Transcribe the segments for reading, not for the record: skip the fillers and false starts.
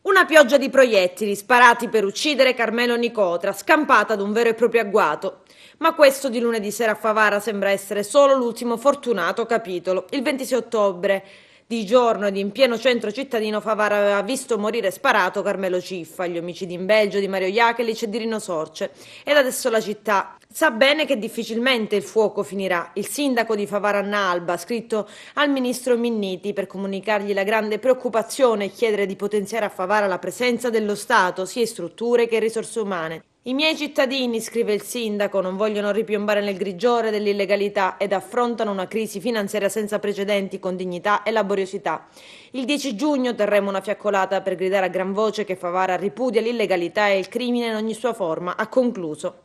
Una pioggia di proiettili sparati per uccidere Carmelo Nicotra, scampata ad un vero e proprio agguato. Ma questo di lunedì sera a Favara sembra essere solo l'ultimo fortunato capitolo. Il 26 ottobre, di giorno ed in pieno centro cittadino, Favara aveva visto morire sparato Carmelo Ciffa, gli omicidi in Belgio di Mario Iachelic e di Rino Sorce. Ed adesso la città sa bene che difficilmente il fuoco finirà. Il sindaco di Favara Anna Alba ha scritto al ministro Minniti per comunicargli la grande preoccupazione e chiedere di potenziare a Favara la presenza dello Stato, sia in strutture che in risorse umane. I miei cittadini, scrive il sindaco, non vogliono ripiombare nel grigiore dell'illegalità ed affrontano una crisi finanziaria senza precedenti con dignità e laboriosità. Il 10 giugno terremo una fiaccolata per gridare a gran voce che Favara ripudia l'illegalità e il crimine in ogni sua forma, ha concluso.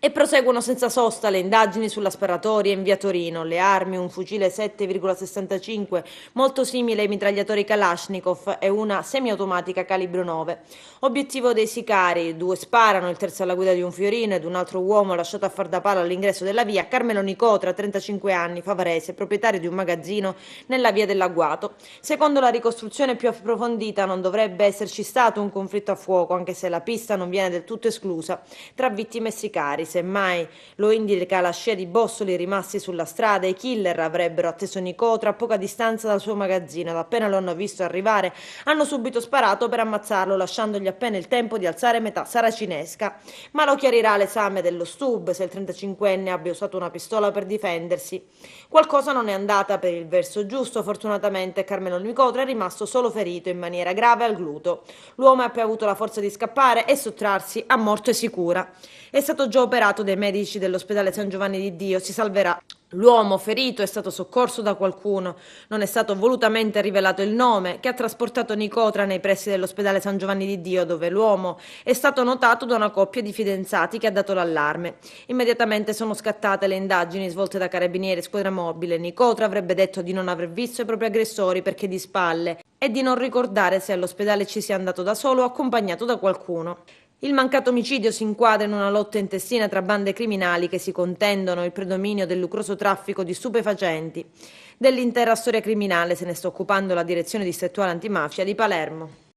E proseguono senza sosta le indagini sulla sparatoria in via Torino, le armi, un fucile 7,65 molto simile ai mitragliatori Kalashnikov e una semiautomatica calibro 9. Obiettivo dei sicari: 2 sparano, il terzo alla guida di un fiorino ed un altro uomo lasciato a far da palo all'ingresso della via, Carmelo Nicotra, 35 anni, favarese, proprietario di un magazzino nella via dell'Agguato. Secondo la ricostruzione più approfondita non dovrebbe esserci stato un conflitto a fuoco, anche se la pista non viene del tutto esclusa, tra vittime e sicari. Semmai lo indica la scia di bossoli rimasti sulla strada. I killer avrebbero atteso Nicotra a poca distanza dal suo magazzino ed appena lo hanno visto arrivare hanno subito sparato per ammazzarlo, lasciandogli appena il tempo di alzare metà saracinesca. Ma lo chiarirà l'esame dello STUB se il 35enne abbia usato una pistola per difendersi. Qualcosa non è andata per il verso giusto. Fortunatamente Carmelo Nicotra è rimasto solo ferito in maniera grave al gluto. L'uomo ha poi avuto la forza di scappare e sottrarsi a morte sicura. È stato già operato dai medici dell'ospedale San Giovanni di Dio, si salverà. L'uomo ferito è stato soccorso da qualcuno, non è stato volutamente rivelato il nome, che ha trasportato Nicotra nei pressi dell'ospedale San Giovanni di Dio, dove l'uomo è stato notato da una coppia di fidanzati che ha dato l'allarme. Immediatamente sono scattate le indagini svolte da carabinieri e squadra mobile. Nicotra avrebbe detto di non aver visto i propri aggressori perché di spalle e di non ricordare se all'ospedale ci sia andato da solo o accompagnato da qualcuno. Il mancato omicidio si inquadra in una lotta intestina tra bande criminali che si contendono il predominio del lucroso traffico di stupefacenti. Dell'intera storia criminale se ne sta occupando la Direzione Distrettuale Antimafia di Palermo.